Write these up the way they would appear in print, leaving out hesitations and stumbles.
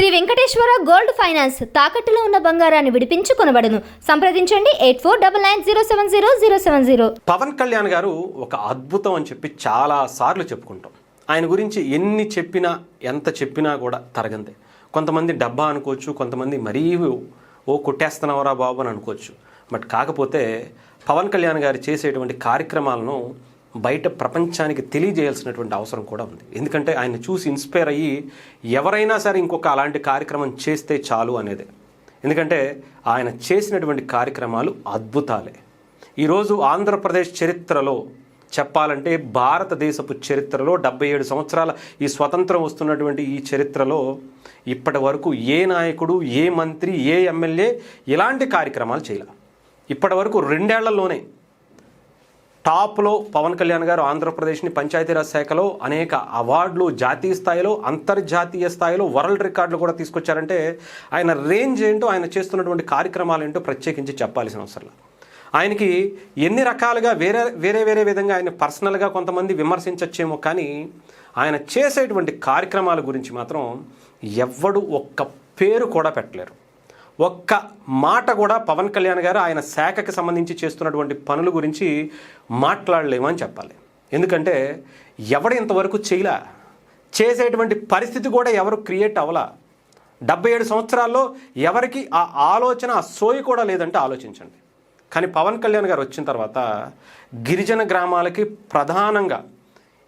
Shri Venkateswara gold finance తాకట్టులో ఉన్న బంగారాన్ని విడిపించి కొనబడును. సంప్రదించండి 8499070070. పవన్ కళ్యాణ్ గారు ఒక అద్భుతం అని చెప్పి చాలా సార్లు చెప్పుకుంటాం. ఆయన గురించి ఎన్ని చెప్పినా ఎంత చెప్పినా కూడా తరగందే. కొంతమంది డబ్బా అనుకోవచ్చు, కొంతమంది మరీ కొట్టేస్తున్నావరా బాబు అని అనుకోవచ్చు. బట్ కాకపోతే పవన్ కళ్యాణ్ గారు చేసేటువంటి కార్యక్రమాలను బయట ప్రపంచానికి తెలియజేయాల్సినటువంటి అవసరం కూడా ఉంది. ఎందుకంటే ఆయన చూసి ఇన్స్పైర్ అయ్యి ఎవరైనా సరే ఇంకొక అలాంటి కార్యక్రమం చేస్తే చాలు అనేది. ఎందుకంటే ఆయన చేసినటువంటి కార్యక్రమాలు అద్భుతాలే. ఈరోజు ఆంధ్రప్రదేశ్ చరిత్రలో చెప్పాలంటే భారతదేశపు చరిత్రలో 77 సంవత్సరాల ఈ స్వతంత్రం వస్తున్నటువంటి ఈ చరిత్రలో ఇప్పటి వరకు ఏ నాయకుడు, ఏ మంత్రి, ఏ ఎమ్మెల్యే ఇలాంటి కార్యక్రమాలు చేయాల. ఇప్పటి వరకు 2 ఏళ్లలోనే టాప్లో పవన్ కళ్యాణ్ గారు ఆంధ్రప్రదేశ్ని పంచాయతీరాజ్ శాఖలో అనేక అవార్డులు జాతీయ స్థాయిలో, అంతర్జాతీయ స్థాయిలో వరల్డ్ రికార్డులు కూడా తీసుకొచ్చారంటే ఆయన రేంజ్ ఏంటో, ఆయన చేస్తున్నటువంటి కార్యక్రమాలు ఏంటో ప్రత్యేకించి చెప్పాల్సిన అవసరం లేదు. ఆయనకి ఎన్ని రకాలుగా వేరే విధంగా ఆయన పర్సనల్గా కొంతమంది విమర్శించచ్చేమో, కానీ ఆయన చేసేటువంటి కార్యక్రమాల గురించి మాత్రం ఎవ్వడు ఒక్క పేరు కూడా పెట్టలేరు. ఒక్క మాట కూడా పవన్ కళ్యాణ్ గారు ఆయన శాఖకి సంబంధించి చేస్తున్నటువంటి పనుల గురించి మాట్లాడలేమని చెప్పాలి. ఎందుకంటే ఎవడు ఇంతవరకు చేయలా, చేసేటువంటి పరిస్థితి కూడా ఎవరు క్రియేట్ అవ్వలా. 77 సంవత్సరాల్లో ఎవరికి ఆ ఆలోచన, ఆ సోయి కూడా లేదంటే ఆలోచించండి. కానీ పవన్ కళ్యాణ్ గారు వచ్చిన తర్వాత గిరిజన గ్రామాలకి ప్రధానంగా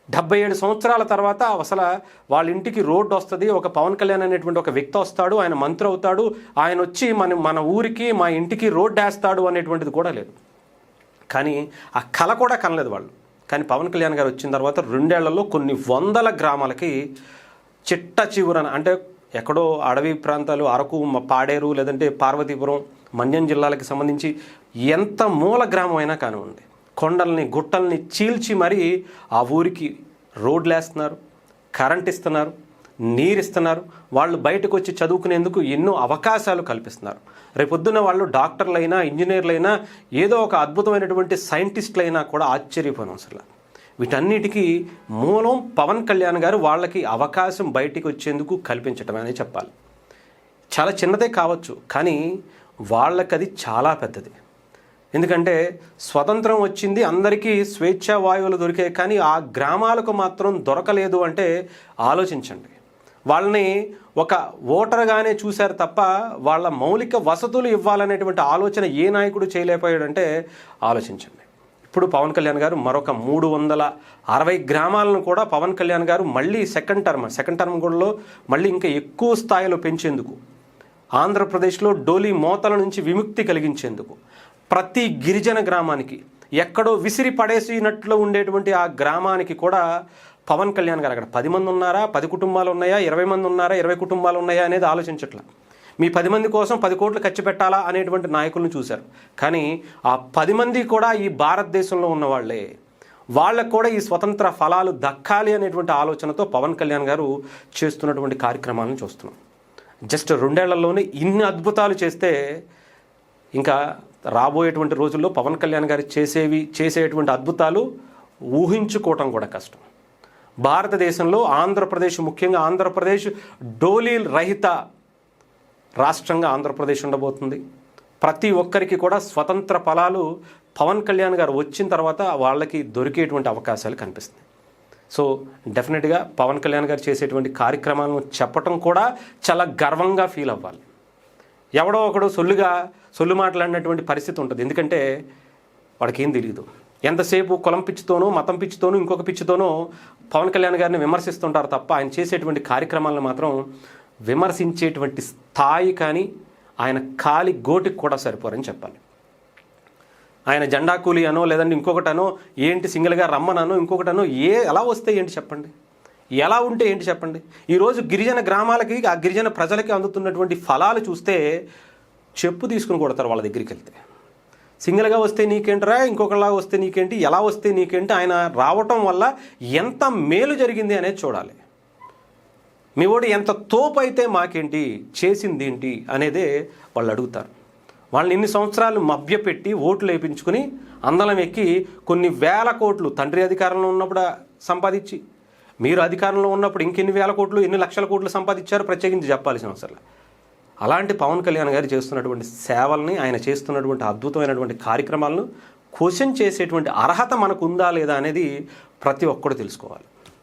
77 సంవత్సరాల తర్వాత అసలు వాళ్ళ ఇంటికి రోడ్డు వస్తుంది, ఒక పవన్ కళ్యాణ్ అనేటువంటి ఒక వ్యక్తి వస్తాడు, ఆయన మంత్రి అవుతాడు, ఆయన వచ్చి మన ఊరికి, మా ఇంటికి రోడ్డు వేస్తాడు అనేటువంటిది కూడా లేదు. కానీ ఆ కళ కూడా కనలేదు వాళ్ళు. కానీ పవన్ కళ్యాణ్ గారు వచ్చిన తర్వాత 2 ఏళ్లలో కొన్ని వందల గ్రామాలకి చిట్ట చివరన, అంటే ఎక్కడో అడవి ప్రాంతాలు, అరకు, పాడేరు, లేదంటే పార్వతీపురం, మన్యం జిల్లాలకు సంబంధించి ఎంత మూల గ్రామం అయినా కానివ్వండి, కొండల్ని గుట్టల్ని చీల్చి మరీ ఆ ఊరికి రోడ్లు వేస్తున్నారు, కరెంట్ ఇస్తున్నారు, నీరు ఇస్తున్నారు. వాళ్ళు బయటకు వచ్చి చదువుకునేందుకు ఎన్నో అవకాశాలు కల్పిస్తున్నారు. రేపొద్దున వాళ్ళు డాక్టర్లైనా, ఇంజనీర్లైనా, ఏదో ఒక అద్భుతమైనటువంటి సైంటిస్టులైనా కూడా ఆశ్చర్యపోయిన అవసరం. వీటన్నిటికీ మూలం పవన్ కళ్యాణ్ గారు వాళ్ళకి అవకాశం బయటికి వచ్చేందుకు కల్పించటం అనే చెప్పాలి. చాలా చిన్నదే కావచ్చు, కానీ వాళ్ళకి అది చాలా పెద్దది. ఎందుకంటే స్వతంత్రం వచ్చింది, అందరికీ స్వేచ్ఛా వాయువులు దొరికాయి, కానీ ఆ గ్రామాలకు మాత్రం దొరకలేదు అంటే ఆలోచించండి. వాళ్ళని ఒక ఓటర్గానే చూశారు తప్ప వాళ్ళ మౌలిక వసతులు ఇవ్వాలనేటువంటి ఆలోచన ఏ నాయకుడు చేయలేకపోయాడంటే ఆలోచించండి. ఇప్పుడు పవన్ కళ్యాణ్ గారు మరొక 360 గ్రామాలను కూడా పవన్ కళ్యాణ్ గారు మళ్ళీ సెకండ్ టర్మ్ కూడా మళ్ళీ ఇంకా ఎక్కువ స్థాయిలో పెంచేందుకు, ఆంధ్రప్రదేశ్లో డోలీ మోతల నుంచి విముక్తి కలిగించేందుకు, ప్రతి గిరిజన గ్రామానికి ఎక్కడో విసిరి పడేసినట్లు ఉండేటువంటి ఆ గ్రామానికి కూడా పవన్ కళ్యాణ్ గారు అక్కడ 10 మంది ఉన్నారా, 10 కుటుంబాలు ఉన్నాయా, 20 మంది ఉన్నారా, 20 కుటుంబాలు ఉన్నాయా అనేది ఆలోచించట్లా. మీ 10 మంది కోసం 10 కోట్లు ఖర్చు పెట్టాలా అనేటువంటి నాయకులను చూశారు. కానీ ఆ 10 మంది కూడా ఈ భారతదేశంలో ఉన్నవాళ్లే, వాళ్ళకు కూడా ఈ స్వతంత్ర ఫలాలు దక్కాలి అనేటువంటి ఆలోచనతో పవన్ కళ్యాణ్ గారు చేస్తున్నటువంటి కార్యక్రమాలను చూస్తున్నాం. జస్ట్ 2 ఏళ్లలోనే ఇన్ని అద్భుతాలు చేస్తే ఇంకా రాబోయేటువంటి రోజుల్లో పవన్ కళ్యాణ్ గారు చేసేటువంటి అద్భుతాలు ఊహించుకోవటం కూడా కష్టం. భారతదేశంలో ఆంధ్రప్రదేశ్, ముఖ్యంగా ఆంధ్రప్రదేశ్ డోలీ రహిత రాష్ట్రంగా ఆంధ్రప్రదేశ్ ఉండబోతుంది. ప్రతి ఒక్కరికి కూడా స్వతంత్ర ఫలాలు పవన్ కళ్యాణ్ గారు వచ్చిన తర్వాత వాళ్ళకి దొరికేటువంటి అవకాశాలు కనిపిస్తున్నాయి. సో డెఫినెట్గా పవన్ కళ్యాణ్ గారు చేసేటువంటి కార్యక్రమాలను చెప్పటం కూడా చాలా గర్వంగా ఫీల్ అవ్వాలి. ఎవడో ఒకడు సొల్లు మాట్లాడినటువంటి పరిస్థితి ఉంటుంది. ఎందుకంటే వాడికి ఏం తెలియదు. ఎంతసేపు కులం పిచ్చితోనో, మతం పిచ్చితోనో, ఇంకొక పిచ్చితోనో పవన్ కళ్యాణ్ గారిని విమర్శిస్తుంటారు తప్ప ఆయన చేసేటువంటి కార్యక్రమాలను మాత్రం విమర్శించేటువంటి స్థాయి కానీ ఆయన కాలి గోటికి కూడా సరిపోరని చెప్పాలి. ఆయన జెండా కూలి అనో, లేదంటే ఇంకొకటనో, ఏంటి సింగిల్గా రమ్మనో, ఇంకొకటనో, ఎలా వస్తే ఏంటి చెప్పండి, ఎలా ఉంటే ఏంటి చెప్పండి. ఈరోజు గిరిజన గ్రామాలకి, ఆ గిరిజన ప్రజలకి అందుతున్నటువంటి ఫలాలు చూస్తే చెప్పు తీసుకుని కొడతారు వాళ్ళ దగ్గరికి వెళ్తే. సింగిల్గా వస్తే నీకేంటరా, ఇంకొకలా వస్తే నీకేంటి, ఎలా వస్తే నీకేంటి, ఆయన రావటం వల్ల ఎంత మేలు జరిగింది అనేది చూడాలి. మీ ఓడి ఎంత తోపు అయితే మాకేంటి, చేసింది ఏంటి అనేదే వాళ్ళు అడుగుతారు. వాళ్ళని ఇన్ని సంవత్సరాలు మభ్యపెట్టి ఓట్లు వేయించుకుని అందలం ఎక్కి కొన్ని వేల కోట్లు తండ్రి అధికారంలో ఉన్నప్పుడు సంపాదించి మీరు అధికారంలో ఉన్నప్పుడు ఇంకెన్ని వేల కోట్లు ఎన్ని లక్షల కోట్లు సంపాదించారో ప్రత్యేకించి చెప్పాల్సిన అవసరం. అలాంటి పవన్ కళ్యాణ్ గారు చేస్తున్నటువంటి సేవల్ని, ఆయన చేస్తున్నటువంటి అద్భుతమైనటువంటి కార్యక్రమాలను క్వశ్చన్ చేసేటువంటి అర్హత మనకు ఉందా లేదా అనేది ప్రతి ఒక్కరు తెలుసుకోవాలి.